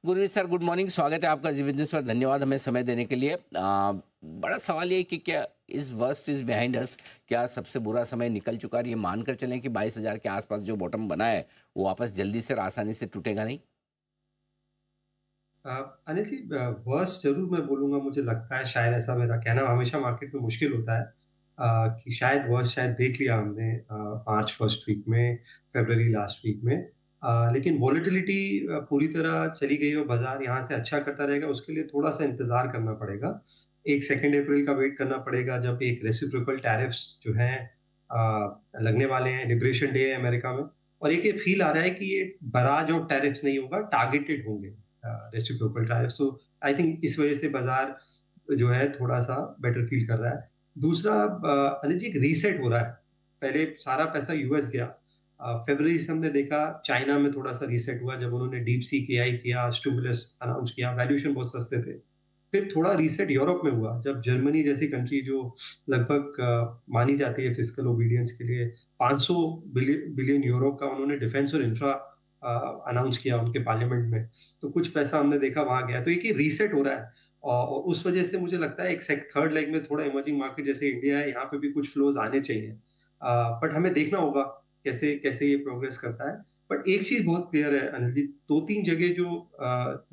Gurmeet sir, good morning. स्वागत है आपका जी बिजनेस पर। धन्यवाद हमें समय देने के लिए। बड़ा सवाल ये है कि क्या इस वर्स्ट इज बिहाइंड अस, क्या सबसे बुरा समय निकल चुका है? और ये मानकर चलें कि 22,000 के आसपास जो बॉटम बना है वो वापस जल्दी से और आसानी से टूटेगा नहीं। अ, अनिल जी, वर्स्ट जरूर मैं बोलूंगा। मुझे लगता है शायद ऐसा, मेरा कहना हमेशा मार्केट में मुश्किल होता है कि शायद वर्स्ट शायद देख लिया हमने मार्च फर्स्ट वीक में, फरवरी लास्ट वीक में। लेकिन वॉलेटिलिटी पूरी तरह चली गई और बाजार यहाँ से अच्छा करता रहेगा, उसके लिए थोड़ा सा इंतजार करना पड़ेगा। एक सेकेंड अप्रैल का वेट करना पड़ेगा, जब एक रेसिप्रोकल टैरिफ्स जो हैं लगने वाले हैं। लिबरेशन डे है अमेरिका में, और एक ये फील आ रहा है कि ये बराज ऑफ टैरिफ्स नहीं होगा, टारगेटेड होंगे reciprocal tariff. So I think इस वजह से बाजार जो है थोड़ा सा बेटर फील कर रहा है। दूसरा, अनिल जी, एक रीसेट हो रहा है। पहले सारा पैसा यूएस गया। फरवरी से हमने देखा चाइना में थोड़ा सा रीसेट हुआ, जब उन्होंने डीप सी एआई किया, स्टिमुलस अनाउंस किया, वैल्यूएशन बहुत सस्ते थे। फिर थोड़ा रीसेट यूरोप में हुआ, जब जर्मनी जैसी कंट्री जो लगभग मानी जाती है फिजिकल ओबीडियंस के लिए, 500 बिलियन यूरो का उन्होंने डिफेंस और इंफ्रा अनाउंस किया उनके पार्लियामेंट में। तो कुछ पैसा हमने देखा वहां गया, तो एक ही रीसेट हो रहा है। और उस वजह से मुझे लगता है एक थर्ड लेग में थोड़ा इमर्जिंग मार्केट जैसे इंडिया है, यहाँ पे भी कुछ फ्लोज आने चाहिए। बट हमें देखना होगा कैसे कैसे ये प्रोग्रेस करता है। बट एक चीज बहुत क्लियर है अनिल जी, दो तीन जगह जो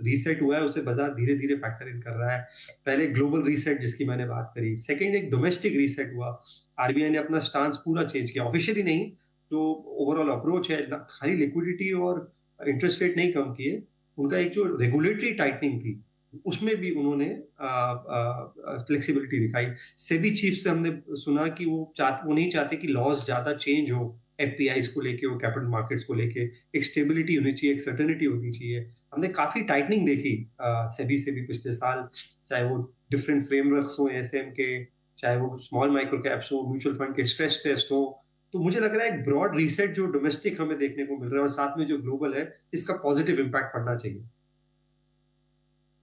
रीसेट हुआ है उसे बाजार धीरे धीरे फैक्टर इन कर रहा है। पहले ग्लोबल रीसेट जिसकी मैंने बात करी, सेकंड एक डोमेस्टिक रीसेट हुआ। आरबीआई ने अपना स्टांस पूरा चेंज किया, ऑफिशियली नहीं। जो ओवरऑल अप्रोच है, खाली लिक्विडिटी और इंटरेस्ट रेट नहीं कम किए, उनका एक जो रेगुलेटरी टाइटनिंग थी उसमें भी उन्होंने फ्लेक्सिबिलिटी दिखाई। सेबी चीफ से हमने सुना कि वो नहीं चाहते कि लॉज ज्यादा चेंज हो, एफपीआईज को लेके और कैपिटल मार्केट्स को लेके। एक स्टेबिलिटी होनी चाहिए, एक सर्टेनिटी होनी चाहिए। हमने काफी टाइटनिंग देखी सेबी से भी पिछले साल, चाहे वो डिफरेंट फ्रेमवर्क्स हो एसएम के, चाहे वो स्मॉल माइक्रो कैप्स हो, म्यूचुअल फंड के स्ट्रेस टेस्ट हो। तो मुझे लग रहा है एक ब्रॉड रीसेट जो डोमेस्टिक हमें देखने को मिल रहा है, और साथ में जो ग्लोबल है, इसका पॉजिटिव इम्पैक्ट पड़ना चाहिए।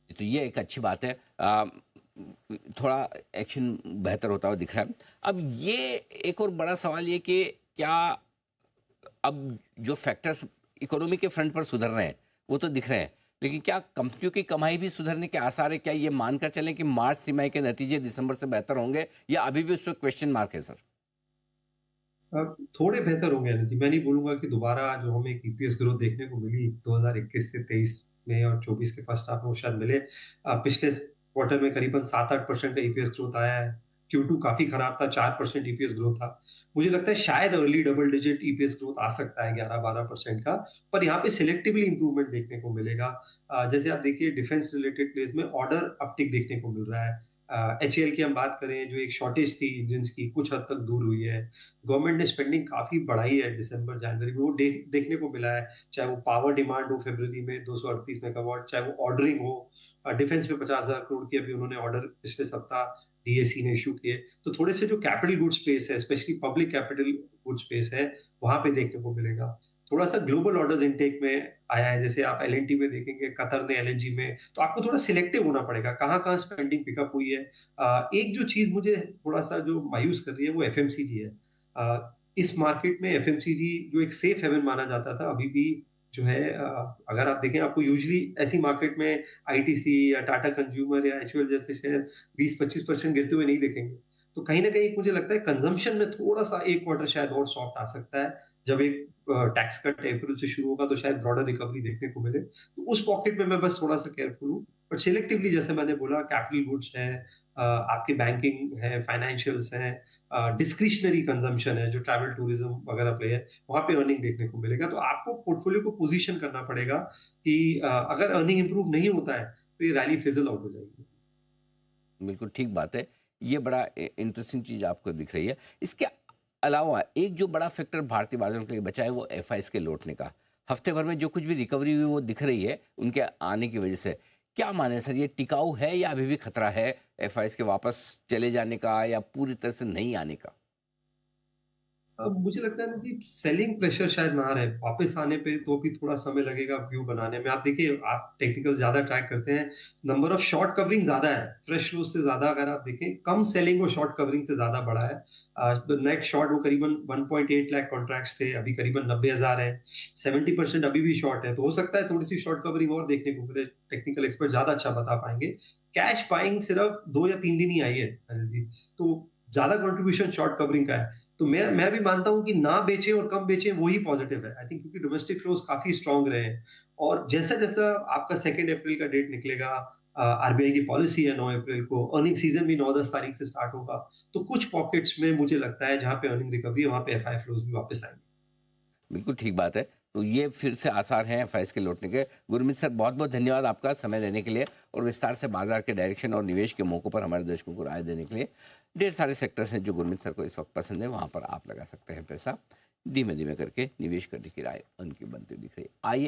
तो ये एक अच्छी बात है। थोड़ा एक्शन बेहतर होता हुआ दिख रहा है। अब ये एक और बड़ा सवाल ये कि क्या अब जो फैक्टर्स इकोनॉमी के फ्रंट पर सुधर रहे हैं वो तो दिख रहे हैं, लेकिन क्या कंपनियों की कमाई भी सुधरने के आसार है? क्या ये मानकर चलें कि मार्च तिमाही के नतीजे दिसंबर से बेहतर होंगे, या अभी भी उस पर क्वेश्चन मार्क है सर? थोड़े बेहतर होंगे अनिल जी। मैं नहीं बोलूंगा कि दोबारा जो हमें एक ईपीएस ग्रोथ देखने को मिली 2021 से 23 में और 24 के फर्स्ट हाफ में, वो शायद मिले। पिछले क्वार्टर में करीबन 7-8% का ईपीएस ग्रोथ आया है। Q2 काफी खराब था, 4% ईपीएस ग्रोथ था। मुझे लगता है शायद early double digit EPS growth आ सकता है, 11-12% का। पर यहाँ पे सिलेक्टिवली इंप्रूवमेंट देखने को मिलेगा। जैसे आप देखिए डिफेंस रिलेटेड प्लेस में ऑर्डर अपटिक देखने को मिल रहा है। एचएएल की हम बात करें, जो एक शॉर्टेज थी इंजन की, कुछ हद तक दूर हुई है। गवर्नमेंट ने स्पेंडिंग काफी बढ़ाई है दिसंबर जनवरी में, वो देखने को मिला है। चाहे वो पावर डिमांड हो फरवरी में 238 मेगावाट, चाहे वो ऑर्डरिंग हो। डिफेंस में 50,000 करोड़ की अभी उन्होंने ऑर्डर पिछले सप्ताह डीएसी ने इशू किए। तो थोड़े से जो कैपिटल गुड स्पेस है, specially public capital good space है, वहां पे देखने को मिलेगा। थोड़ा सा ग्लोबल ऑर्डर्स इनटेक में आया है, जैसे आप एलएनटी में देखेंगे, कतर ने एलएनजी में। तो आपको थोड़ा सिलेक्टिव होना पड़ेगा कहाँ कहाँ स्पेंडिंग पिकअप हुई है। एक जो चीज मुझे थोड़ा सा जो मायूस कर रही है वो एफएमसीजी है। इस मार्केट में एफएमसीजी जो एक सेफ हेवन माना जाता था, अभी भी जो है, अगर आप देखें, आपको यूजली ऐसी मार्केट में आईटीसी या टाटा कंज्यूमर या एचयूएल जैसे शेयर 20-25% गिरते हुए नहीं देखेंगे। तो कहीं ना कहीं मुझे लगता है कंजम्पशन में थोड़ा सा एक क्वार्टर शायद और सॉफ्ट आ सकता है। जब एक टैक्स कट अप्रैल से शुरू होगा तो शायद ब्रॉडर रिकवरी देखने को मिले, तो उस पॉकेट में मैं बस थोड़ा सा केयरफुल हूँ। बट सिलेक्टिवली, जैसे मैंने बोला, कैपिटल गुड्स है, आपके बैंकिंग है, फाइनेंशियल्स है, डिस्क्रिशनरी कंजम्पशन है, जो ट्रैवल टूरिज्म वगैरह पे है, वहां पे अर्निंग देखने को मिलेगा। तो आपको पोर्टफोलियो को पोजीशन करना पड़ेगा कि अगर अर्निंग इंप्रूव नहीं होता है तो ये रैली फिजल आउट हो जाएगी। बिल्कुल ठीक बात है। ये बड़ा इंटरेस्टिंग चीज़ आपको दिख रही है। इसके अलावा एक जो बड़ा फैक्टर भारतीय बाजारों के लिए बचा है वो एफआईएस के लौटने का। हफ्ते भर में जो कुछ भी रिकवरी हुई वो दिख रही है उनके आने की वजह से। क्या माने सर, ये टिकाऊ है या अभी भी खतरा है एफआईएस के वापस चले जाने का या पूरी तरह से नहीं आने का? मुझे लगता है ना कि सेलिंग प्रेशर शायद ना रहे वापस आने पे, तो भी थोड़ा समय लगेगा व्यू बनाने में। आप देखिए, आप टेक्निकल ज्यादा ट्रैक करते हैं, नंबर ऑफ शॉर्ट कवरिंग ज्यादा है फ्रेश क्लोज से ज्यादा। अगर आप देखें, कम सेलिंग और शॉर्ट कवरिंग से ज्यादा बढ़ा है। तो नेट शॉर्ट वो करीबन 1.8 लाख कॉन्ट्रैक्ट्स थे, अभी करीबन 90,000 है। 70% अभी भी शॉर्ट है, तो हो सकता है थोड़ी सी शॉर्ट कवरिंग और देखने को मिले। टेक्निकल एक्सपर्ट ज्यादा अच्छा बता पाएंगे। कैश बाइंग सिर्फ 2 या 3 दिन ही आई है अनिल जी, तो ज्यादा कंट्रीब्यूशन शॉर्ट कवरिंग का है। तो मैं भी मानता हूं कि ना बेचें और कम बेचें वही पॉजिटिव है, आई थिंक, क्योंकि डोमेस्टिक फ्लोज काफी स्ट्रांग रहे हैं। और जैसा जैसा आपका 2 अप्रैल का डेट निकलेगा, आरबीआई की पॉलिसी है 9 अप्रैल को, अर्निंग सीजन भी 9-10 तारीख से स्टार्ट होगा, तो कुछ पॉकेट्स में मुझे लगता है जहां पे अर्निंग रिकवरी है वहां पे एफआई फ्लोज भी वापस आएंगे। बिल्कुल ठीक बात है। तो ये फिर से आसार हैं एफआईएस के लौटने के। गुरमीत सर, बहुत बहुत धन्यवाद आपका समय देने के लिए और विस्तार से बाजार के डायरेक्शन और निवेश के मौकों पर हमारे दर्शकों को राय देने के लिए। ढेर सारे सेक्टर्स हैं जो गुरमीत सर को इस वक्त पसंद है, वहाँ पर आप लगा सकते हैं पैसा। धीमे धीमे करके निवेश करने की राय उनकी बनती दिख रही है। आइए